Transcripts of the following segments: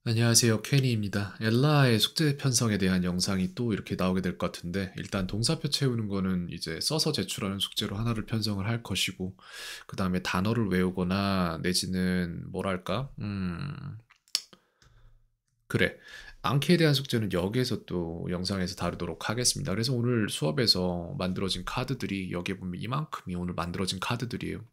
안녕하세요. 케니입니다. 엘라의 숙제 편성에 대한 영상이 또 이렇게 나오게 될 것 같은데, 일단 동사표 채우는 거는 이제 써서 제출하는 숙제로 하나를 편성을 할 것이고, 그 다음에 단어를 외우거나 내지는 뭐랄까, 그래. 암기에 대한 숙제는 여기에서 또 영상에서 다루도록 하겠습니다. 그래서 오늘 수업에서 만들어진 카드들이 여기에 보면 이만큼이 오늘 만들어진 카드들이에요.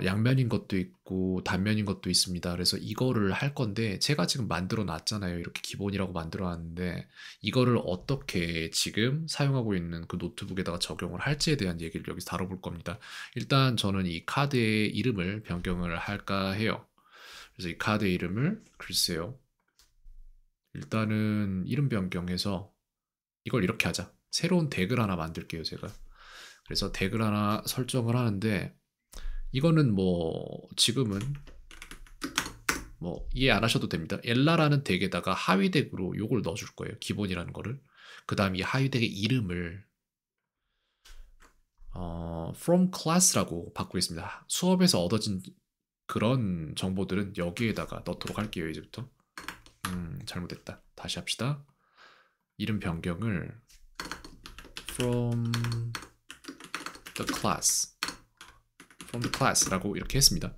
양면인 것도 있고 단면인 것도 있습니다. 그래서 이거를 할 건데 제가 지금 만들어 놨잖아요. 이렇게 기본이라고 만들어 놨는데 이거를 어떻게 지금 사용하고 있는 그 노트북에다가 적용을 할지에 대한 얘기를 여기서 다뤄볼 겁니다. 일단 저는 이 카드의 이름을 변경을 할까 해요. 그래서 이 카드의 이름을 글쎄요. 일단은 이름 변경해서 이걸 이렇게 하자. 새로운 덱을 하나 만들게요, 제가. 그래서 덱을 하나 설정을 하는데 이거는 뭐 지금은 뭐 이해 안 하셔도 됩니다. 엘라라는 덱에다가 하위 덱으로 요걸 넣어줄 거예요. 기본이라는 거를. 그 다음 이 하위 덱의 이름을 from class라고 바꾸겠습니다. 수업에서 얻어진 그런 정보들은 여기에다가 넣도록 할게요. 이제부터. 잘못했다. 다시 합시다. 이름 변경을 from the class from the class라고 이렇게 했습니다.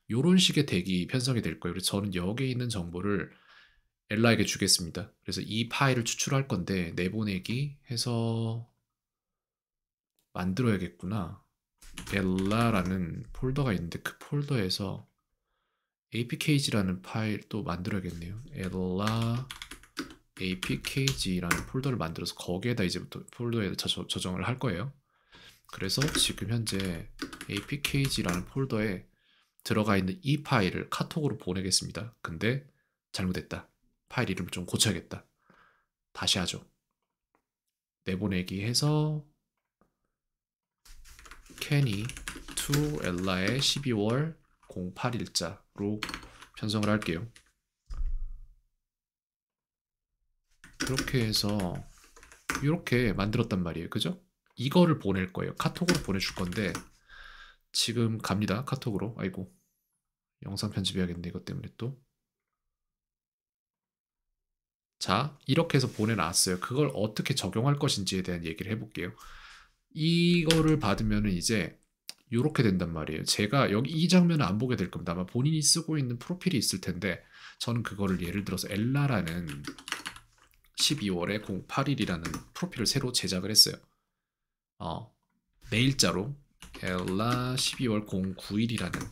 요런 식의 덱이 편성이 될 거예요. 그래서 저는 여기에 있는 정보를 엘라에게 주겠습니다. 그래서 이 파일을 추출할 건데 내보내기 해서 만들어야겠구나. 엘라라는 폴더가 있는데 그 폴더에서 apkg라는 파일 또 만들어야겠네요. 엘라 apkg라는 폴더를 만들어서 거기에다 이제부터 폴더에 저장을 할 거예요. 그래서 지금 현재 apkg라는 폴더에 들어가 있는 이 파일을 카톡으로 보내겠습니다. 근데 잘못했다. 파일 이름을 좀 고쳐야겠다. 다시 하죠. 내보내기 해서 kenny to 엘라의 12월 08일자로 편성을 할게요. 그렇게 해서 이렇게 만들었단 말이에요. 그죠? 이거를 보낼 거예요. 카톡으로 보내줄 건데 지금 갑니다. 카톡으로. 아이고 영상 편집해야겠네. 이것 때문에 또. 자, 이렇게 해서 보내놨어요. 그걸 어떻게 적용할 것인지에 대한 얘기를 해볼게요. 이거를 받으면은 이제 이렇게 된단 말이에요. 제가 여기 이 장면을 안 보게 될 겁니다. 아마 본인이 쓰고 있는 프로필이 있을 텐데 저는 그거를 예를 들어서 엘라라는 12월에 08일이라는 프로필을 새로 제작을 했어요. 내일자로 엘라 12월 09일이라는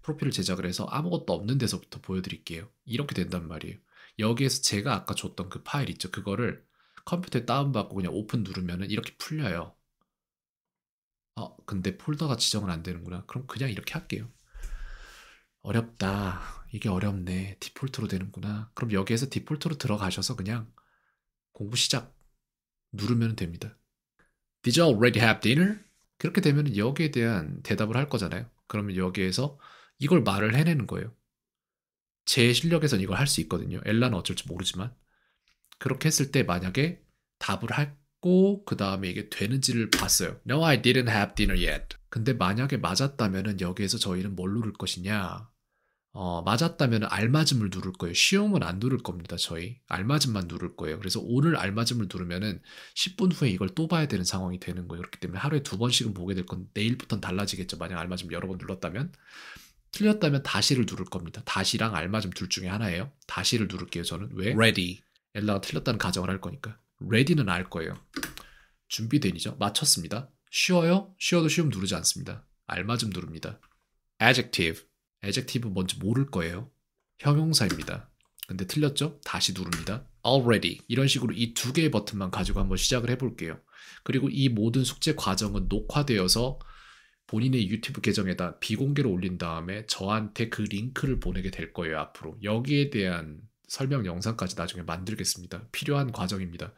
프로필을 제작을 해서 아무것도 없는 데서부터 보여드릴게요. 이렇게 된단 말이에요. 여기에서 제가 아까 줬던 그 파일 있죠. 그거를 컴퓨터에 다운받고 그냥 오픈 누르면은 이렇게 풀려요. 근데 폴더가 지정은 안 되는구나. 그럼 그냥 이렇게 할게요. 어렵다. 이게 어렵네. 디폴트로 되는구나. 그럼 여기에서 디폴트로 들어가셔서 그냥 공부 시작 누르면 됩니다. Did you already have dinner? 그렇게 되면 여기에 대한 대답을 할 거잖아요. 그러면 여기에서 이걸 말을 해내는 거예요. 제 실력에선 이걸 할 수 있거든요. 엘라는 어쩔지 모르지만. 그렇게 했을 때 만약에 답을 했고 그 다음에 이게 되는지를 봤어요. No, I didn't have dinner yet. 근데 만약에 맞았다면은 여기에서 저희는 뭘 누를 것이냐? 맞았다면 알맞음을 누를 거예요. 쉬움은 안 누를 겁니다. 저희 알맞음만 누를 거예요. 그래서 오늘 알맞음을 누르면은 10분 후에 이걸 또 봐야 되는 상황이 되는 거예요. 그렇기 때문에 하루에 두 번씩은 보게 될 건 내일부터는 달라지겠죠. 만약 알맞음 여러 번 눌렀다면 틀렸다면 다시를 누를 겁니다. 다시랑 알맞음 둘 중에 하나예요. 다시를 누를게요. 저는 왜? Ready. 엘라가 틀렸다는 가정을 할 거니까. Ready는 알 거예요. 준비된이죠. 맞췄습니다. 쉬워요? 쉬워도 쉬움 누르지 않습니다. 알맞음 누릅니다. Adjective. adjective 뭔지 모를 거예요. 형용사입니다. 근데 틀렸죠? 다시 누릅니다. already 이런 식으로 이 두 개의 버튼만 가지고 한번 시작을 해볼게요. 그리고 이 모든 숙제 과정은 녹화되어서 본인의 유튜브 계정에다 비공개로 올린 다음에 저한테 그 링크를 보내게 될 거예요. 앞으로 여기에 대한 설명 영상까지 나중에 만들겠습니다. 필요한 과정입니다.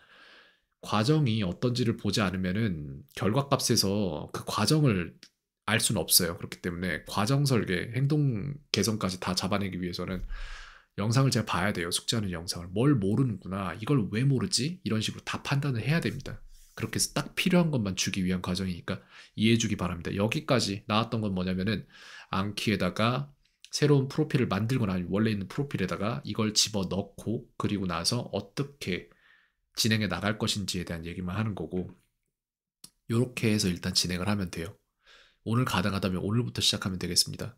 과정이 어떤지를 보지 않으면은 결과값에서 그 과정을 알 수는 없어요. 그렇기 때문에 과정 설계, 행동 개선까지 다 잡아내기 위해서는 영상을 제가 봐야 돼요. 숙제하는 영상을. 뭘 모르는구나. 이걸 왜 모르지? 이런 식으로 다 판단을 해야 됩니다. 그렇게 해서 딱 필요한 것만 주기 위한 과정이니까 이해해 주기 바랍니다. 여기까지 나왔던 건 뭐냐면은 암키에다가 새로운 프로필을 만들거나 아니면 원래 있는 프로필에다가 이걸 집어넣고 그리고 나서 어떻게 진행해 나갈 것인지에 대한 얘기만 하는 거고 요렇게 해서 일단 진행을 하면 돼요. 오늘 가능하다면 오늘부터 시작하면 되겠습니다.